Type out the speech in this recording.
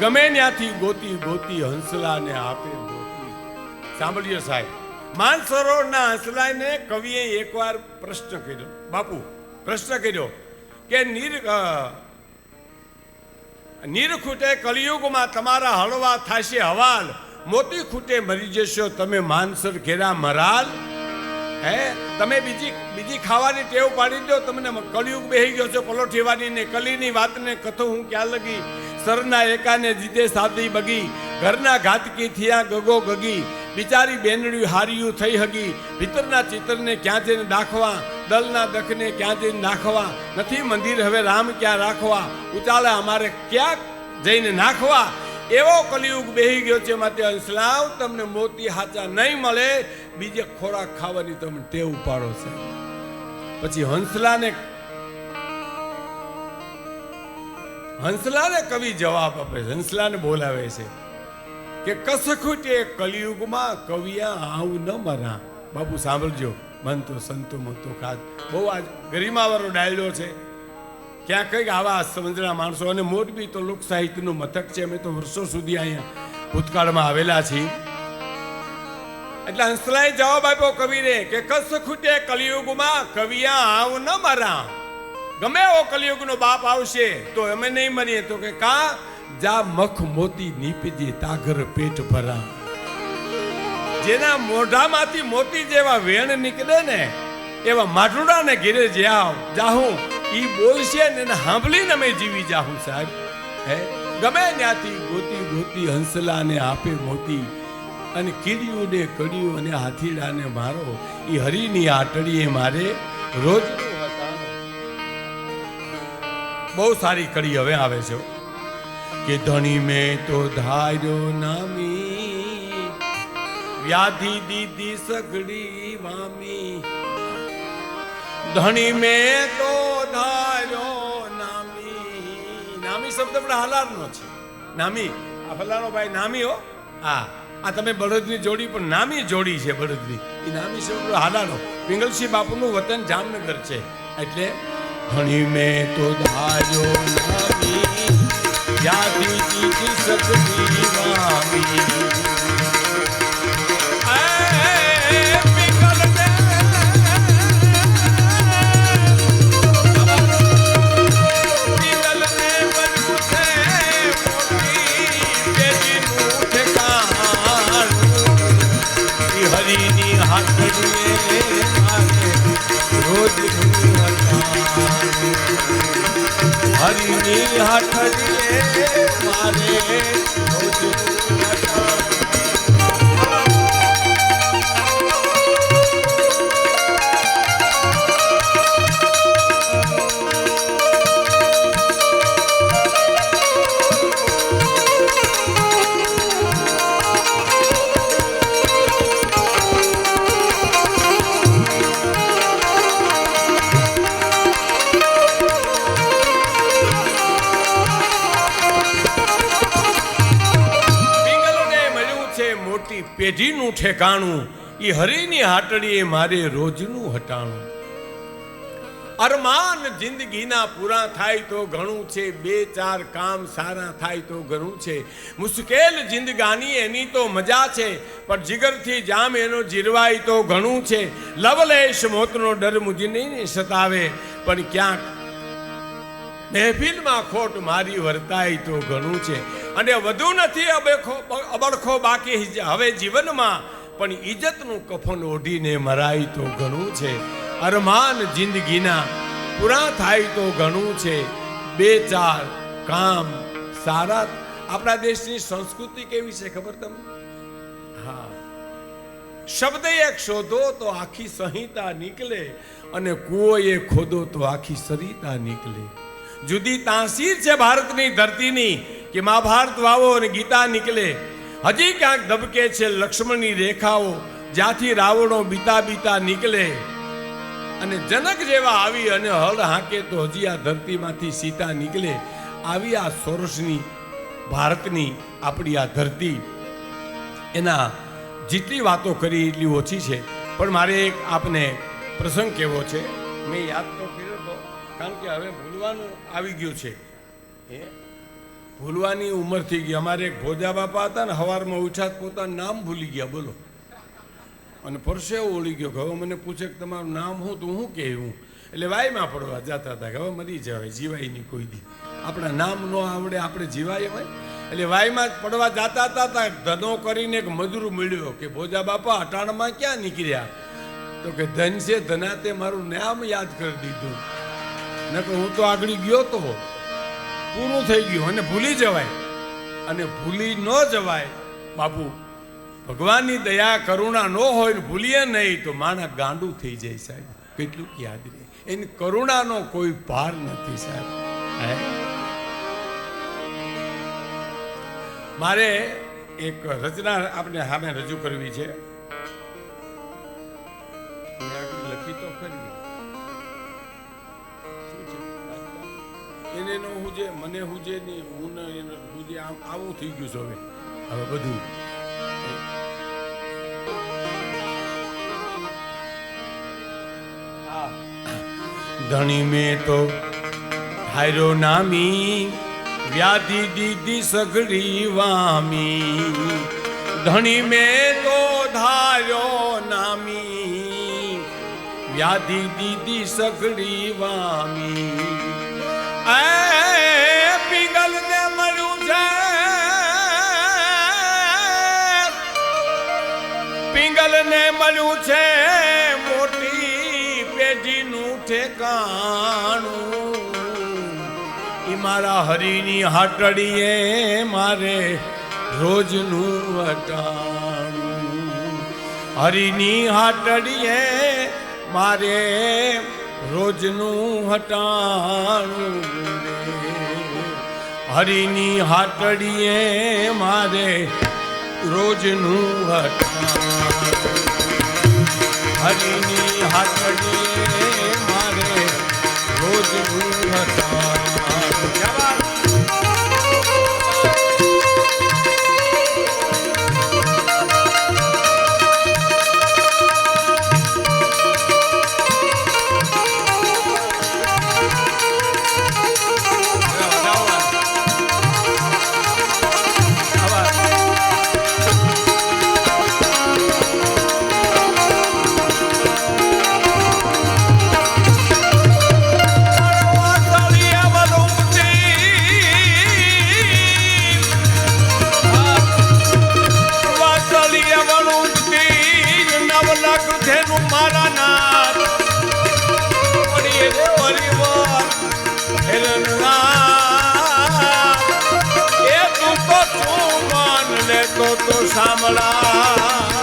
ગમે ત્યાંથી ગોતી ગોતી હંસલાને આપે મોતી. સાંભળ્યો સાહેબ, માનસરોવરના હંસલાને કવિએ એકવાર પ્રશ્ન કર્યો. બાપુ પ્રશ્ન કર્યો કે નીર ખૂટે કલિયુગમાં તમારા હળવા થાશે હવાલ, મોતી ખૂટે મરી જશો તમે માનસર ઘેરા મરાલ. હે તમે બીજી ખાવાની ટેવ પાડી દો, તમને કલિયુગ બેહી ગયો છે પલોઠીવાની ને કલીની વાતને કથો હું ક્યાં લગી. સરના એકાને જીતે સાદી બગી, ઘરના ઘાતકી થયા ગગો ગગી, બિચારી બેનડી હારિયું થઈ હગી. ભીતરના ચિત્રને ક્યાં જઈને દાખવા, દલના દખને ક્યાં જઈને નાખવા, નથી મંદિર હવે રામ ક્યાં રાખવા, ઉચાલે અમારે ક્યાં જઈને નાખવા. એવો કલિયુગ બેહી ગયો છે. માટે હંસલાવ તમને મોતી હાચા નહીં મળે, બીજે ખોરાક ખાવાની તમે ટેવ પાડો છે. પછી હંસલાને કવિ જવાબ આપે છે, હંસલાને બોલાવે છે કે કસ ખૂટે કલિયુગમાં કવિયા આવું ન મરા. બાપુ સાંભળજો, બનતો સંતો મતો ખાદ. બહુ આ ગરિમાવાળો ડાયલો છે. ક્યાં કંઈક આવા સમજણા માણસો, અને મોરબી તો લોક સાહિત્યનું મથક છે. અમે તો વર્ષો સુધી અહીંયા ભૂતકાળમાં આવેલા છીએ. એટલે હંસલાએ જવાબ આપ્યો કવિને કે કસ ખૂટે કલિયુગમાં કવિયા આવ ન મરા. ગમે એવો કલિયુગનો બાપ આવશે તો અમે નહીં મરીએ. તો કે કા જા મખ મોતી નીપજે તાગર પેટ ભરા. જેના મોઢામાંથી મોતી જેવા વેણ નીકળે ને એવા માઠુડાને ઘેરે જાહું, ઈ બોલશે ને એને સાંભળીને અમે જીવી જાહું. સાહેબ હે ગમે ત્યાંથી ગોતી ગોતી હંસલાને આપે મોતી, અને કીડિયું ને કડિયું અને હાથીડાને મારો, ઈ હરીની આટડીએ મારે રોજ. બહુ સારી કડી હવે આવે છે કે ધણી મેં તો ધાર્યો નામી, વ્યાધિ દીધી સગડી વામી. ધણી મેં તો ધાર્યો નામી. નામી શબ્દ પણ હાલારનો છે. નામી આ ફલાનો ભાઈ નામી હો. હા આ તમે બળદની જોડી પણ નામી જોડી છે બળદની. એ નામી શબ્દ હાલાનો. પિંગલસિંહ બાપુનું વતન જામનગર છે. એટલે ધણી મેં તો ધાર્યો નામી, વ્યાધિ દીધી સગડી વામી. હરીની હાથડીએ મારે રોજ. પેઢીનું ઠેકાણું, ઈ હરીની હાટડીએ મારે રોજનું હટાણું. અરમાન જિંદગીના પૂરા થાય તો ઘણું છે, બે ચાર કામ સારા થાય તો ઘણું છે. મુશ્કેલ જિંદગાની એની તો મજા છે, પણ જીગરથી જામ એનો જીરવાય તો ઘણું છે. લવલેશ મોતનો ડર મુજી નહીં સતાવે, પણ ક્યાંક મહેફિલમાં ખોટ મારી વર્તાય તો ઘણું છે. અને વધુ નથી અબડખો બાકી હવે જીવનમાં, પણ ઇજ્જતનું કફન ઓઢીને મરાય તો ઘણું છે. અરમાન જિંદગીના પૂરા થાય તો ઘણું છે, બે ચાર કામ સારા. આપણા દેશની સંસ્કૃતિ કેવી છે ખબર તમને? હા, શબ્દ એક શોધો તો આખી સંહિતા નીકળે, અને કૂવો એ ખોદો તો આખી સરિતા નીકળે. જુદી તાસીર છે ભારતની ધરતીની કે મહાભારત વાવો અને ગીતા નીકળે. હજી ક્યાંક ધબકે છે લક્ષ્મણની રેખાઓ, જ્યાંથી રાવણો બીતા બીતા નીકળે. અને જનક જેવા આવી અને હળ હાંકે તો હજી આ ધરતીમાંથી સીતા નીકળે. આવી આ સોરસની ભારતની આપણી આ ધરતી, એના જેટલી વાતો કરી એટલી ઓછી છે. પણ મારે એક આપને પ્રસંગ કહેવો છે. મેં યાદ તો કર્યો હતો, કારણ કે હવે ભૂલવાનું આવી ગયું છે. ભૂલવાની ઉંમર થઈ ગઈ. અમારે એક ભોજા બાપા હતા ને, સવારમાં ઉઠ્યા પોતાનું નામ ભૂલી ગયા, બોલો. અને પરસેવો ઓળી ગયો. હવે મને પૂછે કે તમારું નામ શું, તું શું કહે હું? એટલે વાયમાં પડવા જતા હતા કે હવે મરી જવાય, જીવાય નહીં કોઈ દી. આપણા નામ ન આવડે આપણે જીવાય હોય. એટલે વાયમાં પડવા જતા હતા. ધનો કરીને એક મજૂર મળ્યો કે ભોજા બાપા અટાણમાં ક્યાં નીકળ્યા? તો કે ધન છે, ધનાતે મારું નામ યાદ કરી દીધું. નકર હું તો આગળ ગયો તો પૂરું થઈ ગયું. અને ભૂલી જવાય, અને ભૂલી ન જવાય બાપુ. ભગવાનની દયા કરુણા ન હોય ને ભૂલીએ નહીં તો માણસ ગાંડું થઈ જાય સાહેબ. કેટલું યાદ રહે, એની કરુણાનો કોઈ પાર નથી સાહેબ. મારે એક રચના આપણે સામે રજૂ કરવી છે. લખી તો ખરી એને નો હુજે, મને હુજે નહીં, હું એને હુજે, આમ આવું થઈ ગયું છે હવે બધું. ધણી મેં તો હાયરો નામી, વ્યાધિ દીધી સઘળી વામી. ધણી મેં તો ધાર્યો નામી, વ્યાધિ દીધી સઘળી વામી. પિંગલ ને મળ્યું છે, પિંગલ ને મળ્યું છે મોટી પેઢીનું ઠેકાણું. ઈ મારા હરિની હાટડીએ મારે રોજનું વટાણું. હરિની હાટડીએ મારે રોજનું હટાણું. હરિની હાટડીએ મારે રોજનું હટાણું. હરિની હાટડીએ મારે રોજનું હટાણું. તો સાંભળા